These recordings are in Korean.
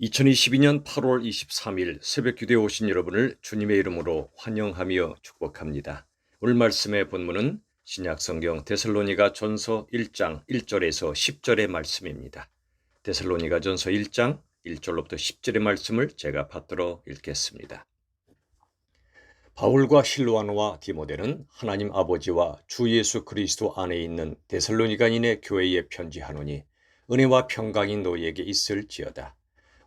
2022년 8월 23일 새벽 기도에 오신 여러분을 주님의 이름으로 환영하며 축복합니다. 오늘 말씀의 본문은 신약성경 데살로니가 전서 1장 1절에서 10절의 말씀입니다. 데살로니가 전서 1장 1절로부터 10절의 말씀을 제가 받들어 읽겠습니다. 바울과 실로아노와 디모데는 하나님 아버지와 주 예수 그리스도 안에 있는 데살로니가인의 교회에 편지하노니 은혜와 평강이 너희에게 있을지어다.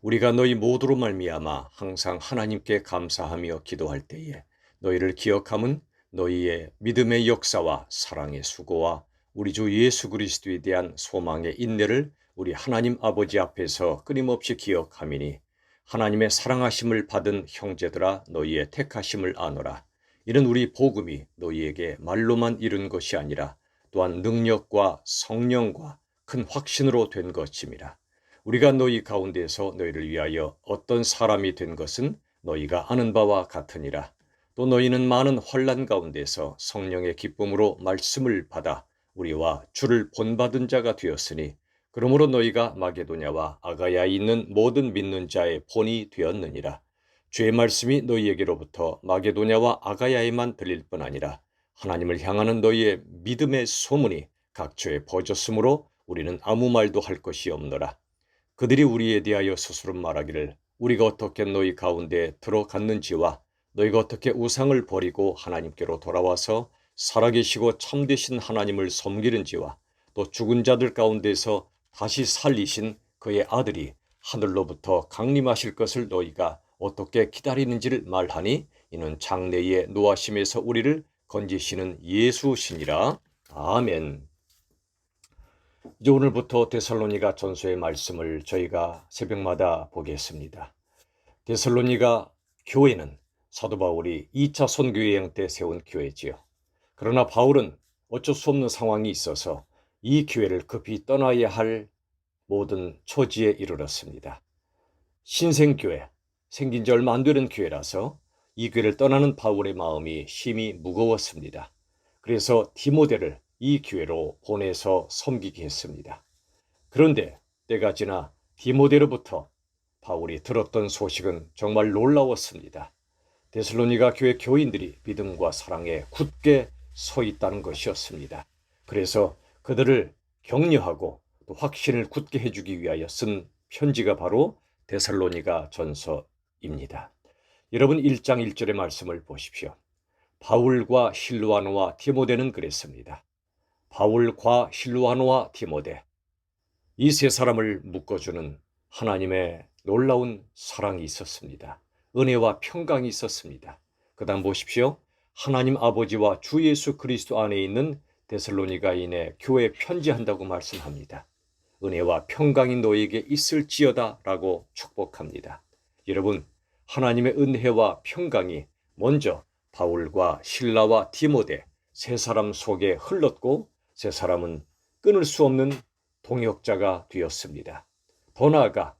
우리가 너희 모두로 말미암아 항상 하나님께 감사하며 기도할 때에 너희를 기억함은 너희의 믿음의 역사와 사랑의 수고와 우리 주 예수 그리스도에 대한 소망의 인내를 우리 하나님 아버지 앞에서 끊임없이 기억함이니 하나님의 사랑하심을 받은 형제들아 너희의 택하심을 아노라. 이는 우리 복음이 너희에게 말로만 이룬 것이 아니라 또한 능력과 성령과 큰 확신으로 된 것임이라. 우리가 너희 가운데서 너희를 위하여 어떤 사람이 된 것은 너희가 아는 바와 같으니라. 또 너희는 많은 환난 가운데서 성령의 기쁨으로 말씀을 받아 우리와 주를 본받은 자가 되었으니 그러므로 너희가 마게도냐와 아가야에 있는 모든 믿는 자의 본이 되었느니라. 주의 말씀이 너희에게로부터 마게도냐와 아가야에만 들릴 뿐 아니라 하나님을 향하는 너희의 믿음의 소문이 각처에 퍼졌으므로 우리는 아무 말도 할 것이 없노라. 그들이 우리에 대하여 스스로 말하기를 우리가 어떻게 너희 가운데 들어갔는지와 너희가 어떻게 우상을 버리고 하나님께로 돌아와서 살아계시고 참되신 하나님을 섬기는지와 또 죽은 자들 가운데서 다시 살리신 그의 아들이 하늘로부터 강림하실 것을 너희가 어떻게 기다리는지를 말하니 이는 장래의 노하심에서 우리를 건지시는 예수시니라. 아멘. 이제 오늘부터 데살로니가 전서의 말씀을 저희가 새벽마다 보겠습니다. 데살로니가 교회는 사도 바울이 2차 선교여행 때 세운 교회지요. 그러나 바울은 어쩔 수 없는 상황이 있어서 이 교회를 급히 떠나야 할 모든 처지에 이르렀습니다. 신생교회, 생긴 지 얼마 안 되는 교회라서 이 교회를 떠나는 바울의 마음이 심히 무거웠습니다. 그래서 디모데를 이 교회로 보내서 섬기게 했습니다. 그런데 때가 지나 디모데로부터 바울이 들었던 소식은 정말 놀라웠습니다. 데살로니가 교회 교인들이 믿음과 사랑에 굳게 서 있다는 것이었습니다. 그래서 그들을 격려하고 또 확신을 굳게 해주기 위하여 쓴 편지가 바로 데살로니가 전서입니다. 여러분 1장 1절의 말씀을 보십시오. 바울과 실루아노와 디모데는 그랬습니다. 바울과 실루아노와 디모데, 이 세 사람을 묶어주는 하나님의 놀라운 사랑이 있었습니다. 은혜와 평강이 있었습니다. 그 다음 보십시오. 하나님 아버지와 주 예수 그리스도 안에 있는 데살로니가인의 교회에 편지한다고 말씀합니다. 은혜와 평강이 너에게 있을지어다 라고 축복합니다. 여러분, 하나님의 은혜와 평강이 먼저 바울과 실라와 디모데 세 사람 속에 흘렀고 세 사람은 끊을 수 없는 동역자가 되었습니다. 더 나아가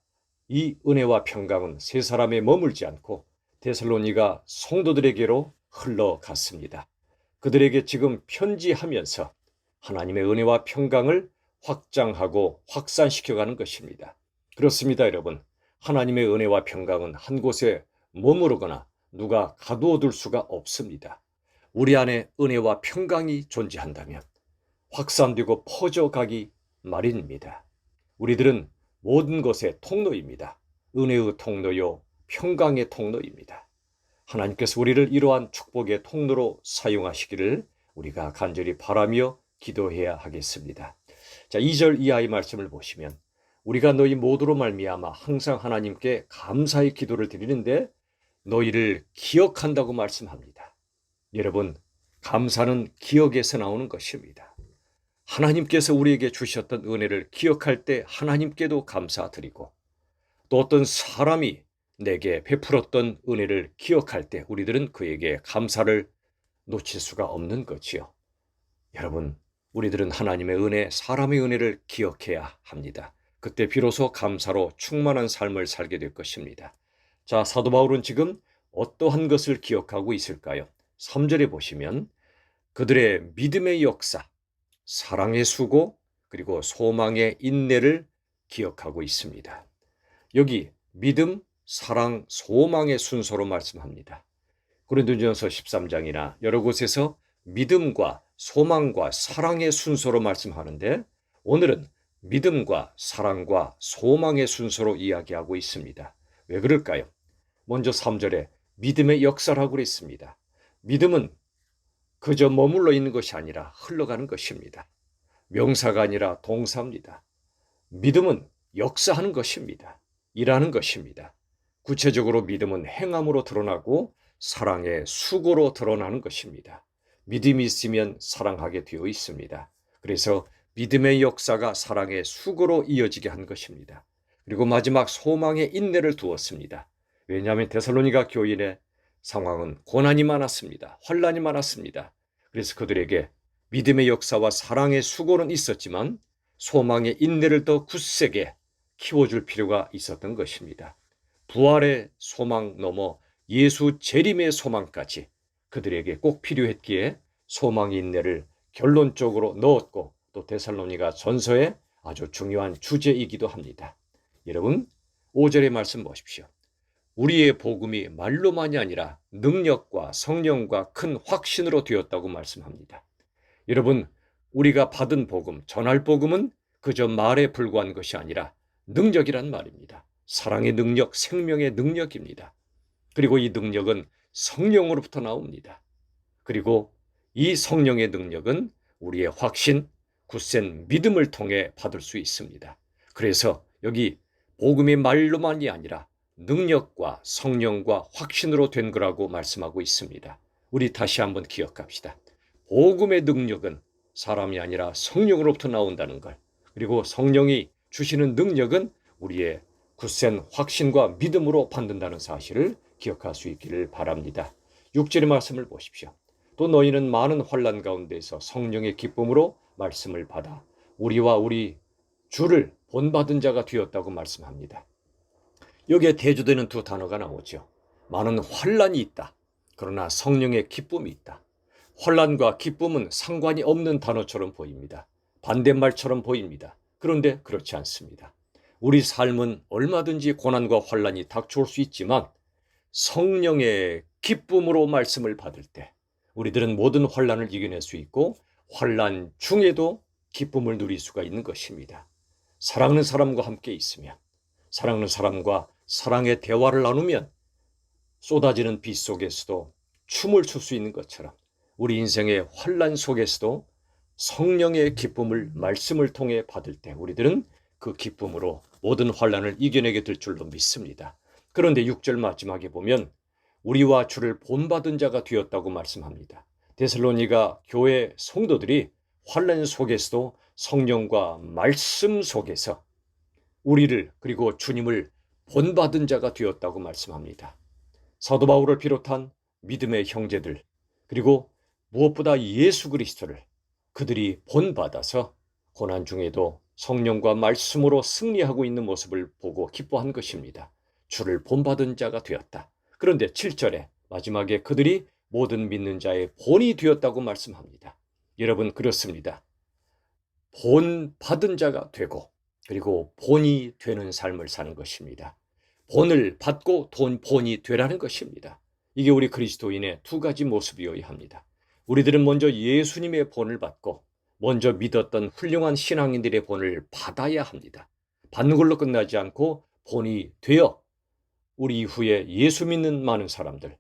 이 은혜와 평강은 세 사람에 머물지 않고 데살로니가 성도들에게로 흘러갔습니다. 그들에게 지금 편지하면서 하나님의 은혜와 평강을 확장하고 확산시켜가는 것입니다. 그렇습니다, 여러분. 하나님의 은혜와 평강은 한 곳에 머무르거나 누가 가두어둘 수가 없습니다. 우리 안에 은혜와 평강이 존재한다면 확산되고 퍼져가기 마련입니다. 우리들은 모든 것의 통로입니다. 은혜의 통로요, 평강의 통로입니다. 하나님께서 우리를 이러한 축복의 통로로 사용하시기를 우리가 간절히 바라며 기도해야 하겠습니다. 자, 2절 이하의 말씀을 보시면 우리가 너희 모두로 말미암아 항상 하나님께 감사의 기도를 드리는데 너희를 기억한다고 말씀합니다. 여러분, 감사는 기억에서 나오는 것입니다. 하나님께서 우리에게 주셨던 은혜를 기억할 때 하나님께도 감사드리고 또 어떤 사람이 내게 베풀었던 은혜를 기억할 때 우리들은 그에게 감사를 놓칠 수가 없는 거지요. 여러분, 우리들은 하나님의 은혜, 사람의 은혜를 기억해야 합니다. 그때 비로소 감사로 충만한 삶을 살게 될 것입니다. 자, 사도 바울은 지금 어떠한 것을 기억하고 있을까요? 3절에 보시면 그들의 믿음의 역사, 사랑의 수고, 그리고 소망의 인내를 기억하고 있습니다. 여기 믿음, 사랑, 소망의 순서로 말씀합니다. 고린도전서 13장이나 여러 곳에서 믿음과 소망과 사랑의 순서로 말씀하는데 오늘은 믿음과 사랑과 소망의 순서로 이야기하고 있습니다. 왜 그럴까요? 먼저 3절에 믿음의 역사라고 그랬습니다. 믿음은 그저 머물러 있는 것이 아니라 흘러가는 것입니다. 명사가 아니라 동사입니다. 믿음은 역사하는 것입니다. 일하는 것입니다. 구체적으로 믿음은 행함으로 드러나고 사랑의 수고로 드러나는 것입니다. 믿음이 있으면 사랑하게 되어 있습니다. 그래서 믿음의 역사가 사랑의 수고로 이어지게 한 것입니다. 그리고 마지막 소망의 인내를 두었습니다. 왜냐하면 데살로니가 교인의 상황은 고난이 많았습니다. 환난이 많았습니다. 그래서 그들에게 믿음의 역사와 사랑의 수고는 있었지만 소망의 인내를 더 굳세게 키워줄 필요가 있었던 것입니다. 부활의 소망 넘어 예수 재림의 소망까지 그들에게 꼭 필요했기에 소망의 인내를 결론적으로 넣었고 또 데살로니가 전서의 아주 중요한 주제이기도 합니다. 여러분 5절의 말씀 보십시오. 우리의 복음이 말로만이 아니라 능력과 성령과 큰 확신으로 되었다고 말씀합니다. 여러분 우리가 받은 복음, 전할 복음은 그저 말에 불과한 것이 아니라 능력이란 말입니다. 사랑의 능력, 생명의 능력입니다. 그리고 이 능력은 성령으로부터 나옵니다. 그리고 이 성령의 능력은 우리의 확신, 굳센 믿음을 통해 받을 수 있습니다. 그래서 여기 복음의 말로만이 아니라 능력과 성령과 확신으로 된 거라고 말씀하고 있습니다. 우리 다시 한번 기억합시다. 복음의 능력은 사람이 아니라 성령으로부터 나온다는 걸, 그리고 성령이 주시는 능력은 우리의 굳센 확신과 믿음으로 받는다는 사실을 기억할 수 있기를 바랍니다. 6절의 말씀을 보십시오. 또 너희는 많은 환난 가운데서 성령의 기쁨으로 말씀을 받아 우리와 우리 주를 본받은 자가 되었다고 말씀합니다. 여기에 대조되는 두 단어가 나오죠. 많은 환난이 있다. 그러나 성령의 기쁨이 있다. 환난과 기쁨은 상관이 없는 단어처럼 보입니다. 반대말처럼 보입니다. 그런데 그렇지 않습니다. 우리 삶은 얼마든지 고난과 환난이 닥쳐올 수 있지만 성령의 기쁨으로 말씀을 받을 때 우리들은 모든 환난을 이겨낼 수 있고 환난 중에도 기쁨을 누릴 수가 있는 것입니다. 사랑하는 사람과 함께 있으면, 사랑하는 사람과 사랑의 대화를 나누면 쏟아지는 빛 속에서도 춤을 출 수 있는 것처럼 우리 인생의 환난 속에서도 성령의 기쁨을 말씀을 통해 받을 때 우리들은 그 기쁨으로 모든 환난을 이겨내게 될 줄로 믿습니다. 그런데 6절 마지막에 보면 우리와 주를 본받은 자가 되었다고 말씀합니다. 데살로니가 교회 성도들이 환난 속에서도 성령과 말씀 속에서 우리를 그리고 주님을 본받은 자가 되었다고 말씀합니다. 사도 바울을 비롯한 믿음의 형제들 그리고 무엇보다 예수 그리스도를 그들이 본받아서 고난 중에도 성령과 말씀으로 승리하고 있는 모습을 보고 기뻐한 것입니다. 주를 본받은 자가 되었다. 그런데 7절에 마지막에 그들이 모든 믿는 자의 본이 되었다고 말씀합니다. 여러분 그렇습니다. 본받은 자가 되고 그리고 본이 되는 삶을 사는 것입니다. 본을 받고 본이 되라는 것입니다. 이게 우리 그리스도인의 두 가지 모습이어야 합니다. 우리들은 먼저 예수님의 본을 받고 먼저 믿었던 훌륭한 신앙인들의 본을 받아야 합니다. 받는 걸로 끝나지 않고 본이 되어 우리 이후에 예수 믿는 많은 사람들,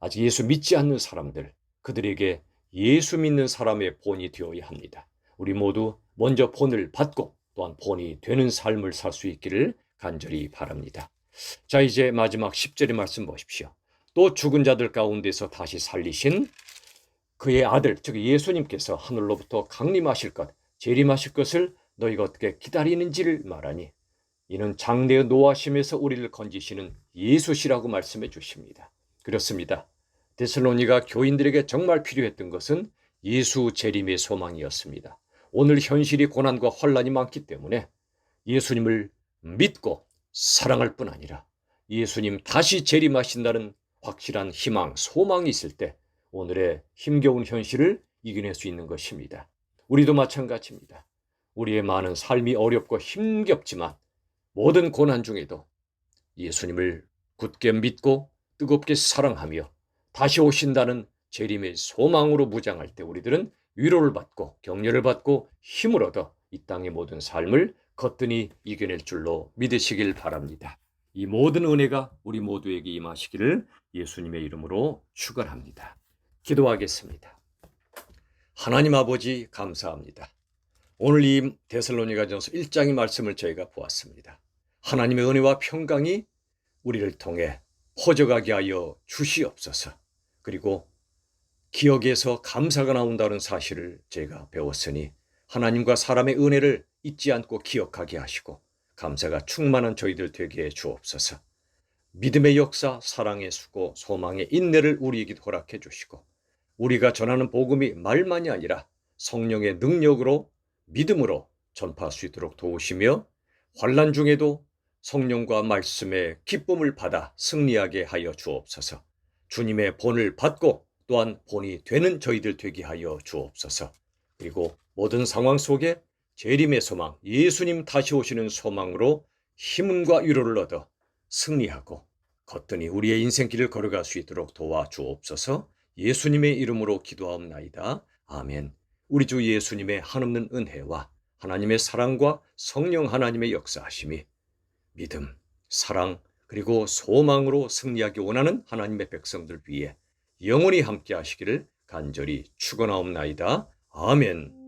아직 예수 믿지 않는 사람들, 그들에게 예수 믿는 사람의 본이 되어야 합니다. 우리 모두 먼저 본을 받고 또한 본이 되는 삶을 살 수 있기를 간절히 바랍니다. 자, 이제 마지막 10절의 말씀 보십시오. 또 죽은 자들 가운데서 다시 살리신 그의 아들, 즉 예수님께서 하늘로부터 강림하실 것, 재림하실 것을 너희가 어떻게 기다리는지를 말하니 이는 장래의 노하심에서 우리를 건지시는 예수시라고 말씀해 주십니다. 그렇습니다. 데살로니가 교인들에게 정말 필요했던 것은 예수 재림의 소망이었습니다. 오늘 현실이 고난과 환난이 많기 때문에 예수님을 믿고 사랑할 뿐 아니라 예수님 다시 재림하신다는 확실한 희망, 소망이 있을 때 오늘의 힘겨운 현실을 이겨낼 수 있는 것입니다. 우리도 마찬가지입니다. 우리의 많은 삶이 어렵고 힘겹지만 모든 고난 중에도 예수님을 굳게 믿고 뜨겁게 사랑하며 다시 오신다는 재림의 소망으로 무장할 때 우리들은 위로를 받고 격려를 받고 힘을 얻어 이 땅의 모든 삶을 거뜬히 이겨낼 줄로 믿으시길 바랍니다. 이 모든 은혜가 우리 모두에게 임하시기를 예수님의 이름으로 축원합니다. 기도하겠습니다. 하나님 아버지 감사합니다. 오늘 이 데살로니가전서 1장의 말씀을 저희가 보았습니다. 하나님의 은혜와 평강이 우리를 통해 퍼져가게 하여 주시옵소서. 그리고 기억에서 감사가 나온다는 사실을 제가 배웠으니 하나님과 사람의 은혜를 잊지 않고 기억하게 하시고 감사가 충만한 저희들 되게 해 주옵소서. 믿음의 역사, 사랑의 수고, 소망의 인내를 우리에게 허락해 주시고 우리가 전하는 복음이 말만이 아니라 성령의 능력으로 믿음으로 전파할 수 있도록 도우시며 환난 중에도 성령과 말씀의 기쁨을 받아 승리하게 하여 주옵소서. 주님의 본을 받고 또한 본이 되는 저희들 되게 하여 주옵소서. 그리고 모든 상황 속에 재림의 소망, 예수님 다시 오시는 소망으로 힘과 위로를 얻어 승리하고 거뜬히 우리의 인생길을 걸어갈 수 있도록 도와주옵소서. 예수님의 이름으로 기도하옵나이다. 아멘. 우리 주 예수님의 한없는 은혜와 하나님의 사랑과 성령 하나님의 역사하심이 믿음, 사랑, 그리고 소망으로 승리하기 원하는 하나님의 백성들 위해 영원히 함께 하시기를 간절히 축원하옵나이다. 아멘.